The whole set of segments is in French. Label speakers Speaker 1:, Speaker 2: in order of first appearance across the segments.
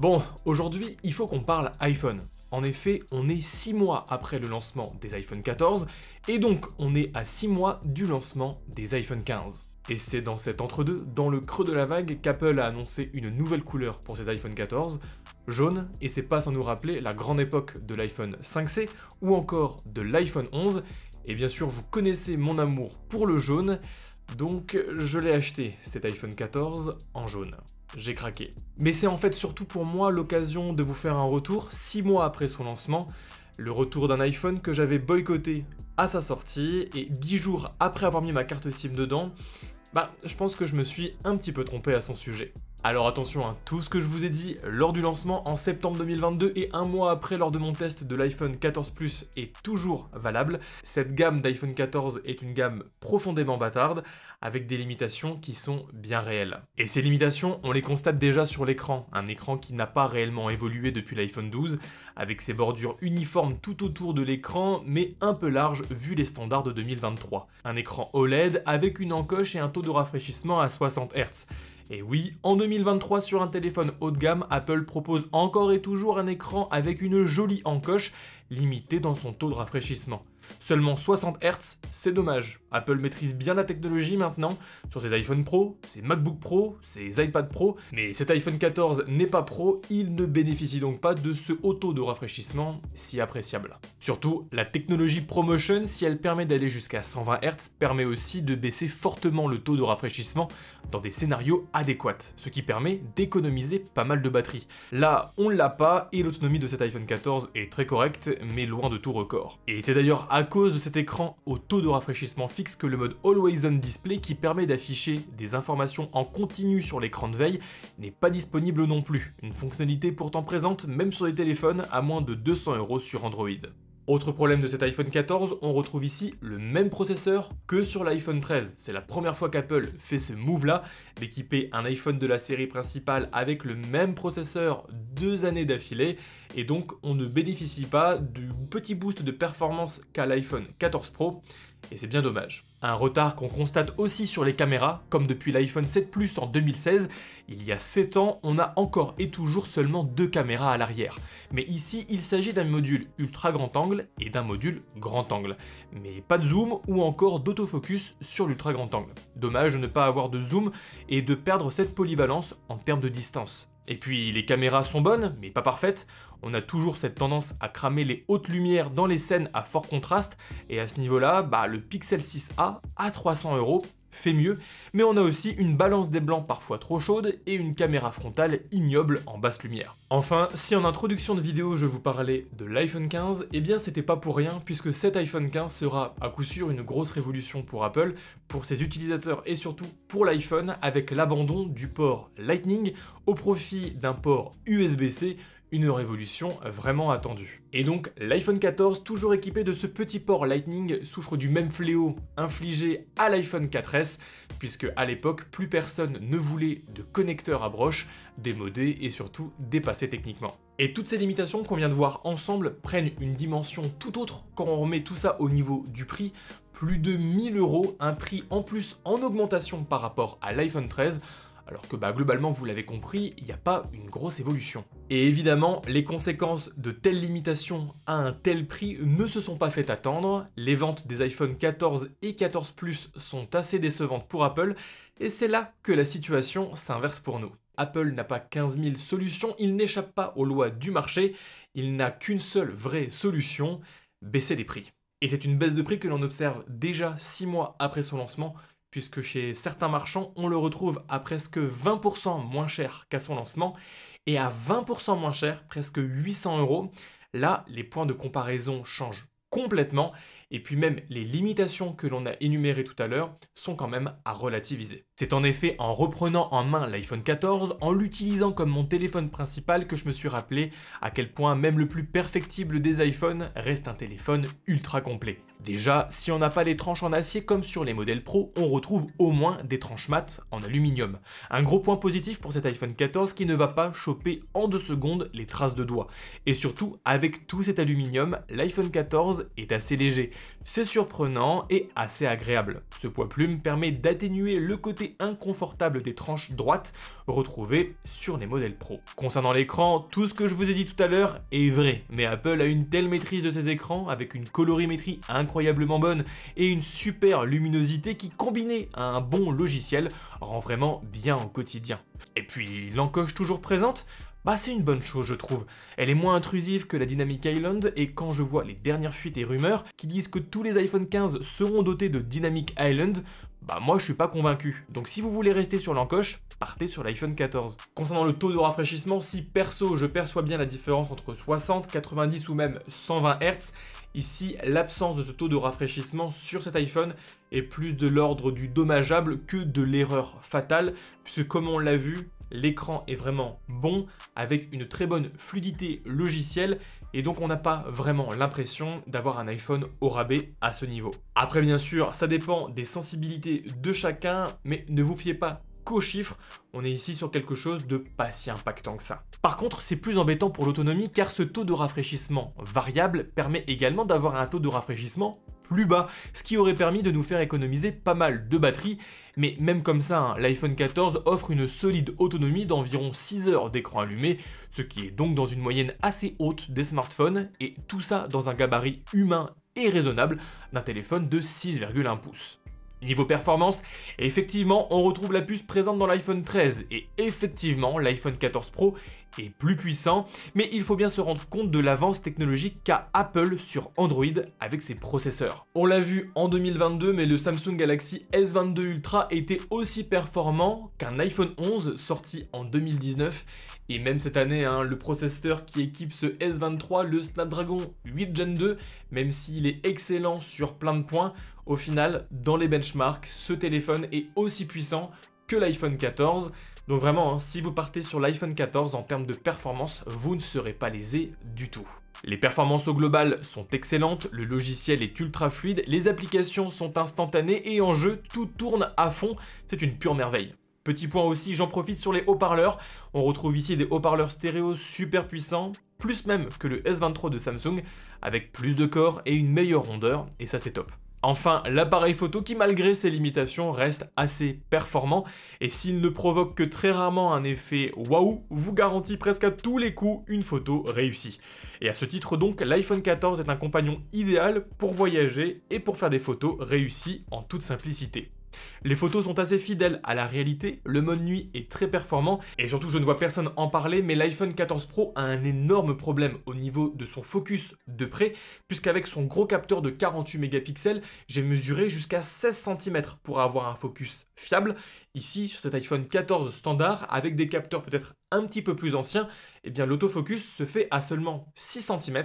Speaker 1: Bon, aujourd'hui, il faut qu'on parle iPhone. En effet, on est 6 mois après le lancement des iPhone 14, et donc on est à 6 mois du lancement des iPhone 15. Et c'est dans cet entre-deux, dans le creux de la vague, qu'Apple a annoncé une nouvelle couleur pour ses iPhone 14, jaune, et c'est pas sans nous rappeler la grande époque de l'iPhone 5C, ou encore de l'iPhone 11, et bien sûr vous connaissez mon amour pour le jaune, donc je l'ai acheté, cet iPhone 14, en jaune. J'ai craqué. Mais c'est en fait surtout pour moi l'occasion de vous faire un retour 6 mois après son lancement, le retour d'un iPhone que j'avais boycotté à sa sortie, et 10 jours après avoir mis ma carte SIM dedans, je pense que je me suis un petit peu trompé à son sujet. Alors attention, tout ce que je vous ai dit lors du lancement en septembre 2022 et un mois après lors de mon test de l'iPhone 14 Plus est toujours valable. Cette gamme d'iPhone 14 est une gamme profondément bâtarde, avec des limitations qui sont bien réelles. Et ces limitations, on les constate déjà sur l'écran, un écran qui n'a pas réellement évolué depuis l'iPhone 12, avec ses bordures uniformes tout autour de l'écran, mais un peu larges vu les standards de 2023. Un écran OLED avec une encoche et un taux de rafraîchissement à 60 Hz. Et oui, en 2023, sur un téléphone haut de gamme, Apple propose encore et toujours un écran avec une jolie encoche, limitée dans son taux de rafraîchissement. Seulement 60 Hz, c'est dommage. Apple maîtrise bien la technologie maintenant, sur ses iPhone Pro, ses MacBook Pro, ses iPad Pro, mais cet iPhone 14 n'est pas Pro, il ne bénéficie donc pas de ce haut taux de rafraîchissement si appréciable. Surtout, la technologie ProMotion, si elle permet d'aller jusqu'à 120 Hz, permet aussi de baisser fortement le taux de rafraîchissement dans des scénarios adéquats, ce qui permet d'économiser pas mal de batterie. Là, on l'a pas, et l'autonomie de cet iPhone 14 est très correcte, mais loin de tout record. Et c'est d'ailleurs à cause de cet écran au taux de rafraîchissement fixe que le mode Always On Display, qui permet d'afficher des informations en continu sur l'écran de veille, n'est pas disponible non plus, une fonctionnalité pourtant présente même sur les téléphones à moins de 200 € sur Android. Autre problème de cet iPhone 14, on retrouve ici le même processeur que sur l'iPhone 13. C'est la première fois qu'Apple fait ce move-là, d'équiper un iPhone de la série principale avec le même processeur 2 années d'affilée, et donc on ne bénéficie pas du petit boost de performance qu'a l'iPhone 14 Pro, et c'est bien dommage. Un retard qu'on constate aussi sur les caméras, comme depuis l'iPhone 7 Plus en 2016, il y a 7 ans, on a encore et toujours seulement 2 caméras à l'arrière. Mais ici, il s'agit d'un module ultra grand angle et d'un module grand angle. Mais pas de zoom ou encore d'autofocus sur l'ultra grand angle. Dommage de ne pas avoir de zoom et de perdre cette polyvalence en termes de distance. Et puis les caméras sont bonnes, mais pas parfaites. On a toujours cette tendance à cramer les hautes lumières dans les scènes à fort contraste, et à ce niveau-là, le Pixel 6a à 300 € fait mieux, mais on a aussi une balance des blancs parfois trop chaude et une caméra frontale ignoble en basse lumière. Enfin, si en introduction de vidéo je vous parlais de l'iPhone 15, eh bien c'était pas pour rien, puisque cet iPhone 15 sera à coup sûr une grosse révolution pour Apple, pour ses utilisateurs et surtout pour l'iPhone, avec l'abandon du port Lightning au profit d'un port USB-C, une révolution vraiment attendue. Et donc l'iPhone 14, toujours équipé de ce petit port Lightning, souffre du même fléau infligé à l'iPhone 4S, puisque à l'époque, plus personne ne voulait de connecteur à broche, démodé et surtout dépassé techniquement. Et toutes ces limitations qu'on vient de voir ensemble prennent une dimension tout autre quand on remet tout ça au niveau du prix. Plus de 1000 €, un prix en plus en augmentation par rapport à l'iPhone 13, alors que globalement, vous l'avez compris, il n'y a pas une grosse évolution. Et évidemment, les conséquences de telles limitations à un tel prix ne se sont pas fait attendre. Les ventes des iPhone 14 et 14 Plus sont assez décevantes pour Apple, et c'est là que la situation s'inverse pour nous. Apple n'a pas 15 000 solutions, il n'échappe pas aux lois du marché, il n'a qu'une seule vraie solution, baisser les prix. Et c'est une baisse de prix que l'on observe déjà 6 mois après son lancement, puisque chez certains marchands, on le retrouve à presque 20% moins cher qu'à son lancement, et à 20% moins cher, presque 800 €. Là, les points de comparaison changent complètement, et puis même les limitations que l'on a énumérées tout à l'heure sont quand même à relativiser. C'est en effet en reprenant en main l'iPhone 14, en l'utilisant comme mon téléphone principal, que je me suis rappelé à quel point même le plus perfectible des iPhones reste un téléphone ultra complet. Déjà, si on n'a pas les tranches en acier comme sur les modèles Pro, on retrouve au moins des tranches mat en aluminium. Un gros point positif pour cet iPhone 14 qui ne va pas choper en 2 secondes les traces de doigts. Et surtout, avec tout cet aluminium, l'iPhone 14 est assez léger. c'est surprenant et assez agréable. Ce poids-plume permet d'atténuer le côté inconfortable des tranches droites retrouvées sur les modèles Pro. Concernant l'écran, tout ce que je vous ai dit tout à l'heure est vrai, mais Apple a une telle maîtrise de ses écrans avec une colorimétrie incroyablement bonne et une super luminosité qui, combinée à un bon logiciel, rend vraiment bien au quotidien. Et puis l'encoche toujours présente, bah c'est une bonne chose je trouve. Elle est moins intrusive que la Dynamic Island et quand je vois les dernières fuites et rumeurs qui disent que tous les iPhone 15 seront dotés de Dynamic Island, bah moi je suis pas convaincu. Donc si vous voulez rester sur l'encoche, partez sur l'iPhone 14. Concernant le taux de rafraîchissement, si perso je perçois bien la différence entre 60, 90 ou même 120 Hz, ici l'absence de ce taux de rafraîchissement sur cet iPhone est plus de l'ordre du dommageable que de l'erreur fatale, puisque comme on l'a vu, l'écran est vraiment bon, avec une très bonne fluidité logicielle, et donc on n'a pas vraiment l'impression d'avoir un iPhone au rabais à ce niveau. Après bien sûr, ça dépend des sensibilités de chacun, mais ne vous fiez pas qu'aux chiffres, on est ici sur quelque chose de pas si impactant que ça. Par contre, c'est plus embêtant pour l'autonomie car ce taux de rafraîchissement variable permet également d'avoir un taux de rafraîchissement plus bas, ce qui aurait permis de nous faire économiser pas mal de batterie, mais même comme ça, hein, l'iPhone 14 offre une solide autonomie d'environ 6 heures d'écran allumé, ce qui est donc dans une moyenne assez haute des smartphones, et tout ça dans un gabarit humain et raisonnable d'un téléphone de 6,1 pouces. Niveau performance, effectivement, on retrouve la puce présente dans l'iPhone 13 et effectivement, l'iPhone 14 Pro est plus puissant, mais il faut bien se rendre compte de l'avance technologique qu'a Apple sur Android avec ses processeurs. On l'a vu en 2022, mais le Samsung Galaxy S22 Ultra était aussi performant qu'un iPhone 11 sorti en 2019. Et même cette année, hein, le processeur qui équipe ce S23, le Snapdragon 8 Gen 2, même s'il est excellent sur plein de points, au final, dans les benchmarks, ce téléphone est aussi puissant que l'iPhone 14. Donc vraiment, hein, si vous partez sur l'iPhone 14 en termes de performance, vous ne serez pas lésé du tout. Les performances au global sont excellentes, le logiciel est ultra fluide, les applications sont instantanées et en jeu, tout tourne à fond, c'est une pure merveille. Petit point aussi, j'en profite sur les haut-parleurs. On retrouve ici des haut-parleurs stéréo super puissants, plus même que le S23 de Samsung, avec plus de corps et une meilleure rondeur, et ça c'est top. Enfin, l'appareil photo qui malgré ses limitations reste assez performant, et s'il ne provoque que très rarement un effet waouh, vous garantit presque à tous les coups une photo réussie. Et à ce titre donc, l'iPhone 14 est un compagnon idéal pour voyager et pour faire des photos réussies en toute simplicité. Les photos sont assez fidèles à la réalité, le mode nuit est très performant et surtout je ne vois personne en parler mais l'iPhone 14 Pro a un énorme problème au niveau de son focus de près puisqu'avec son gros capteur de 48 mégapixels, j'ai mesuré jusqu'à 16 cm pour avoir un focus fiable. Ici, sur cet iPhone 14 standard, avec des capteurs peut-être un petit peu plus anciens, eh bien l'autofocus se fait à seulement 6 cm.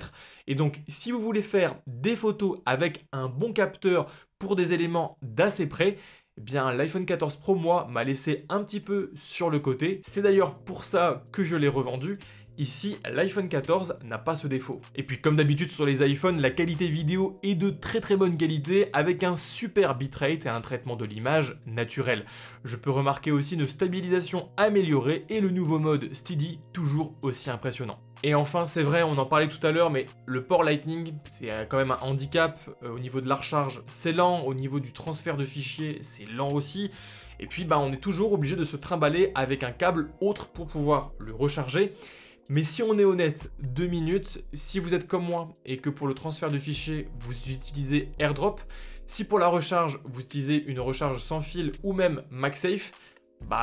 Speaker 1: Et donc, si vous voulez faire des photos avec un bon capteur pour des éléments d'assez près, eh bien l'iPhone 14 Pro, moi, m'a laissé un petit peu sur le côté. C'est d'ailleurs pour ça que je l'ai revendu. Ici, l'iPhone 14 n'a pas ce défaut. Et puis comme d'habitude sur les iPhones, la qualité vidéo est de très bonne qualité avec un super bitrate et un traitement de l'image naturel. Je peux remarquer aussi une stabilisation améliorée et le nouveau mode Steady toujours aussi impressionnant. Et enfin, c'est vrai, on en parlait tout à l'heure, mais le port Lightning, c'est quand même un handicap. Au niveau de la recharge, c'est lent. Au niveau du transfert de fichiers, c'est lent aussi. Et puis, on est toujours obligé de se trimballer avec un câble autre pour pouvoir le recharger. Mais si on est honnête, 2 minutes, si vous êtes comme moi et que pour le transfert de fichiers, vous utilisez AirDrop, si pour la recharge, vous utilisez une recharge sans fil ou même MagSafe,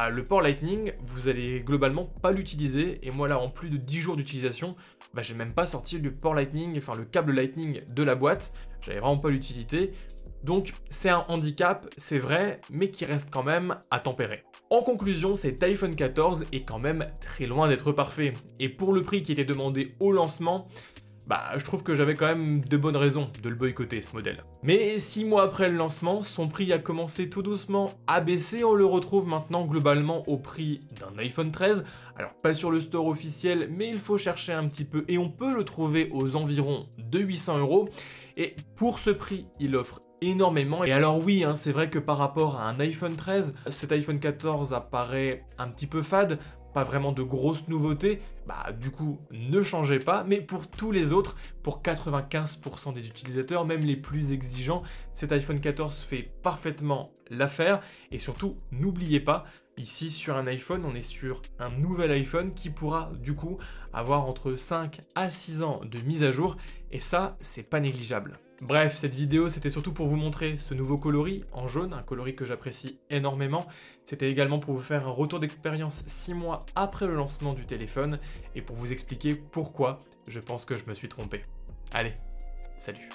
Speaker 1: le port Lightning, vous allez globalement pas l'utiliser. Et moi là, en plus de 10 jours d'utilisation, j'ai même pas sorti le port Lightning, enfin le câble Lightning de la boîte. J'avais vraiment pas l'utilité. Donc c'est un handicap, c'est vrai, mais qui reste quand même à tempérer. En conclusion, cet iPhone 14 est quand même très loin d'être parfait. Et pour le prix qui était demandé au lancement, je trouve que j'avais quand même de bonnes raisons de le boycotter ce modèle. Mais 6 mois après le lancement, son prix a commencé tout doucement à baisser. On le retrouve maintenant globalement au prix d'un iPhone 13. Alors pas sur le store officiel, mais il faut chercher un petit peu et on peut le trouver aux environs de 800 €. Et pour ce prix, il offre énormément. Et alors oui, c'est vrai que par rapport à un iPhone 13, cet iPhone 14 apparaît un petit peu fade, pas vraiment de grosses nouveautés, bah du coup ne changez pas, mais pour tous les autres, pour 95% des utilisateurs, même les plus exigeants, cet iPhone 14 fait parfaitement l'affaire, et surtout n'oubliez pas, ici sur un iPhone, on est sur un nouvel iPhone qui pourra du coup avoir entre 5 à 6 ans de mise à jour, et ça c'est pas négligeable. Bref, cette vidéo c'était surtout pour vous montrer ce nouveau coloris en jaune, un coloris que j'apprécie énormément. C'était également pour vous faire un retour d'expérience 6 mois après le lancement du téléphone et pour vous expliquer pourquoi je pense que je me suis trompé. Allez, salut!